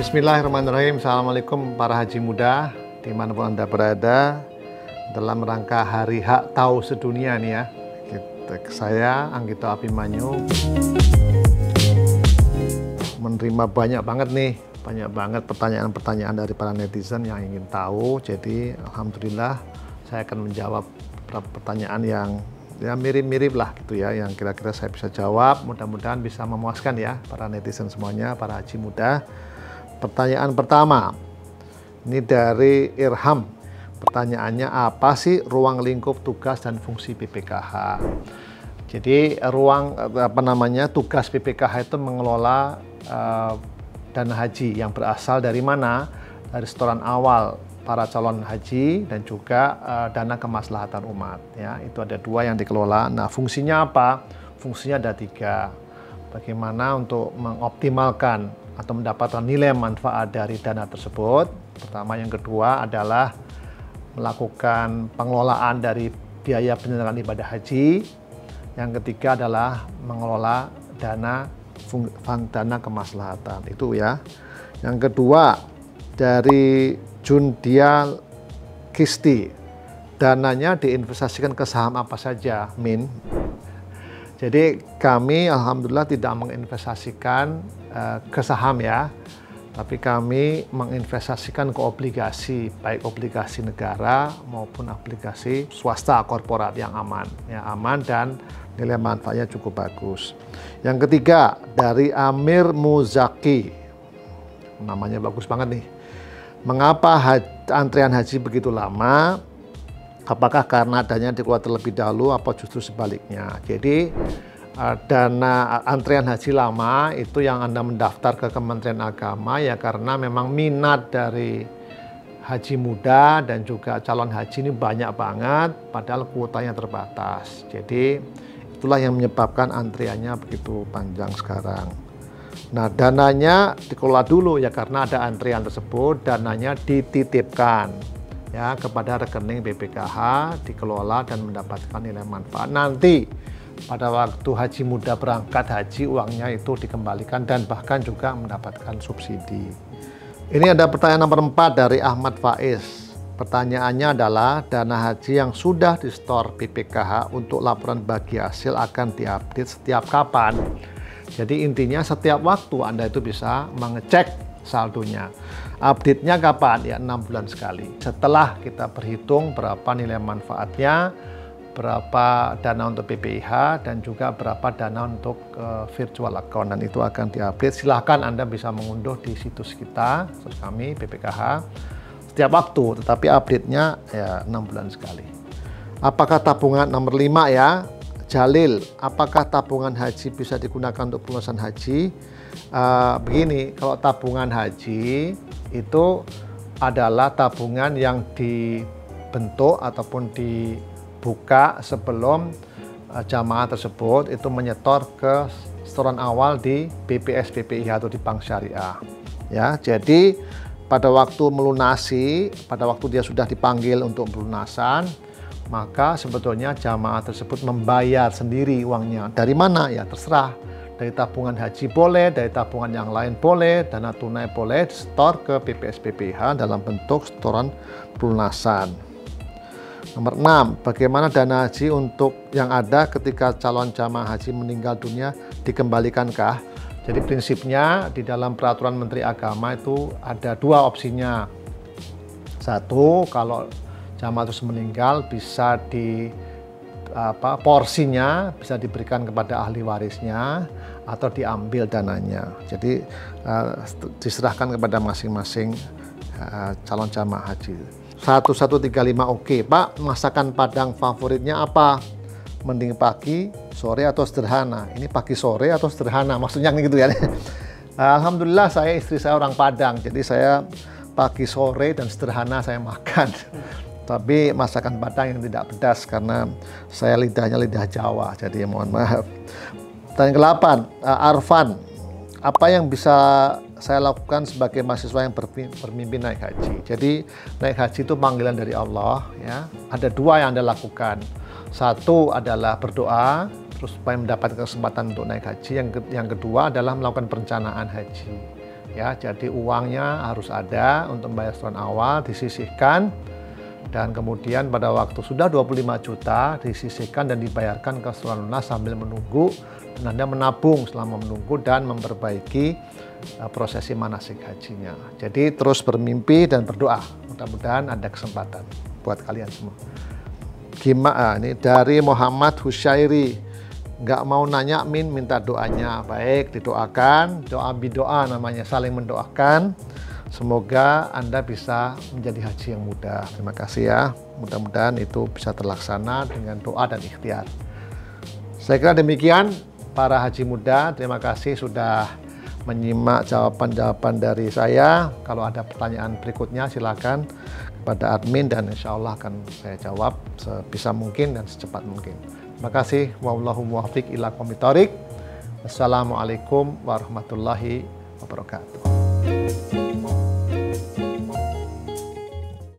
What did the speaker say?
Bismillahirrahmanirrahim. Assalamualaikum para haji muda dimanapun Anda berada, dalam rangka Hari Hak Tahu Sedunia nih ya. Saya Anggito Abimanyu menerima banyak banget pertanyaan-pertanyaan dari para netizen yang ingin tahu. Jadi alhamdulillah saya akan menjawab beberapa pertanyaan yang ya mirip-mirip lah gitu ya, yang kira-kira saya bisa jawab. Mudah-mudahan bisa memuaskan ya para netizen semuanya, para haji muda. Pertanyaan pertama, ini dari Irham. Pertanyaannya, apa sih ruang lingkup tugas dan fungsi BPKH? Jadi tugas BPKH itu mengelola dana haji yang berasal dari mana? Dari setoran awal para calon haji dan juga dana kemaslahatan umat. Ya, itu ada dua yang dikelola. Nah, fungsinya apa? Fungsinya ada tiga. Bagaimana untuk mengoptimalkan atau mendapatkan nilai manfaat dari dana tersebut. Pertama, yang kedua adalah melakukan pengelolaan dari biaya penyelenggaraan ibadah haji. Yang ketiga adalah mengelola dana kemaslahatan. Itu ya. Yang kedua, dari Jundia Kisti, dananya diinvestasikan ke saham apa saja, Min? Jadi kami alhamdulillah tidak menginvestasikan ke saham ya, tapi kami menginvestasikan ke obligasi, baik obligasi negara maupun obligasi swasta korporat yang aman, ya aman dan nilai manfaatnya cukup bagus. Yang ketiga dari Amir Muzaki, namanya bagus banget nih. Mengapa antrian haji begitu lama? Apakah karena adanya dikeluar terlebih dahulu apa justru sebaliknya? Jadi dana antrian haji lama itu yang Anda mendaftar ke Kementerian Agama ya karena memang minat dari haji muda dan juga calon haji ini banyak banget, padahal kuotanya terbatas. Jadi itulah yang menyebabkan antriannya begitu panjang sekarang. Nah, dananya dikelola dulu ya karena ada antrian tersebut, dananya dititipkan ya kepada rekening BPKH, dikelola dan mendapatkan nilai manfaat. Nanti pada waktu haji muda berangkat haji, uangnya itu dikembalikan dan bahkan juga mendapatkan subsidi. Ini ada pertanyaan nomor 4 dari Ahmad Faiz. Pertanyaannya adalah dana haji yang sudah di-store BPKH untuk laporan bagi hasil akan diupdate setiap kapan? Jadi intinya setiap waktu Anda itu bisa mengecek saldonya. Update-nya kapan? Ya 6 bulan sekali. Setelah kita berhitung berapa nilai manfaatnya, berapa dana untuk PPIH, dan juga berapa dana untuk virtual account. Dan itu akan diupdate. Silahkan Anda bisa mengunduh di situs kita, situs kami, BPKH, setiap waktu. Tetapi update-nya ya 6 bulan sekali. Apakah tabungan nomor 5 ya? Jalil, apakah tabungan haji bisa digunakan untuk pelunasan haji? Begini, kalau tabungan haji itu adalah tabungan yang dibentuk ataupun dibuka sebelum jamaah tersebut itu menyetor ke setoran awal di BPS BPIH atau di bank syariah. Ya, jadi pada waktu melunasi, pada waktu dia sudah dipanggil untuk pelunasan, maka sebetulnya jamaah tersebut membayar sendiri uangnya. Dari mana? Ya terserah. Dari tabungan haji boleh, dari tabungan yang lain boleh, dana tunai boleh, setor ke BPS BPIH dalam bentuk setoran pelunasan. Nomor 6, bagaimana dana haji untuk yang ada ketika calon jamaah haji meninggal dunia dikembalikankah? Jadi prinsipnya di dalam peraturan Menteri Agama itu ada dua opsinya. Satu, kalau jamaah terus meninggal bisa porsinya bisa diberikan kepada ahli warisnya atau diambil dananya. Jadi diserahkan kepada masing-masing calon jamaah haji. 1135 oke. Pak, masakan Padang favoritnya apa? Mending pagi, sore atau sederhana? Ini pagi sore atau sederhana? Maksudnya gitu ya. Alhamdulillah istri saya orang Padang, jadi saya pagi sore dan sederhana saya makan. Tapi masakan Padang yang tidak pedas karena saya lidahnya lidah Jawa, jadi mohon maaf. Pertanyaan ke-8, Arfan, apa yang bisa saya lakukan sebagai mahasiswa yang bermimpi naik haji? Jadi naik haji itu panggilan dari Allah ya. Ada dua yang Anda lakukan. Satu adalah berdoa, terus supaya mendapatkan kesempatan untuk naik haji. Yang kedua adalah melakukan perencanaan haji. Ya, jadi uangnya harus ada untuk membayar setoran awal, disisihkan, dan kemudian pada waktu sudah 25 juta disisihkan dan dibayarkan ke setoran lunas sambil menunggu, dan Anda menabung selama menunggu dan memperbaiki prosesi manasik hajinya. Jadi terus bermimpi dan berdoa, mudah-mudahan ada kesempatan buat kalian semua. Gimana ini dari Muhammad Husyairi, nggak mau nanya Min, minta doanya. Baik, didoakan, doa bidoa namanya, saling mendoakan. Semoga Anda bisa menjadi haji yang mudah. Terima kasih ya, mudah-mudahan itu bisa terlaksana dengan doa dan ikhtiar. Saya kira demikian para haji muda, terima kasih sudah menyimak jawaban-jawaban dari saya. Kalau ada pertanyaan berikutnya silakan kepada admin dan insya Allah akan saya jawab sebisa mungkin dan secepat mungkin. Terima kasih. Wallahu muwaffiq ila aqwamit thoriq. Wassalamualaikum warahmatullahi wabarakatuh.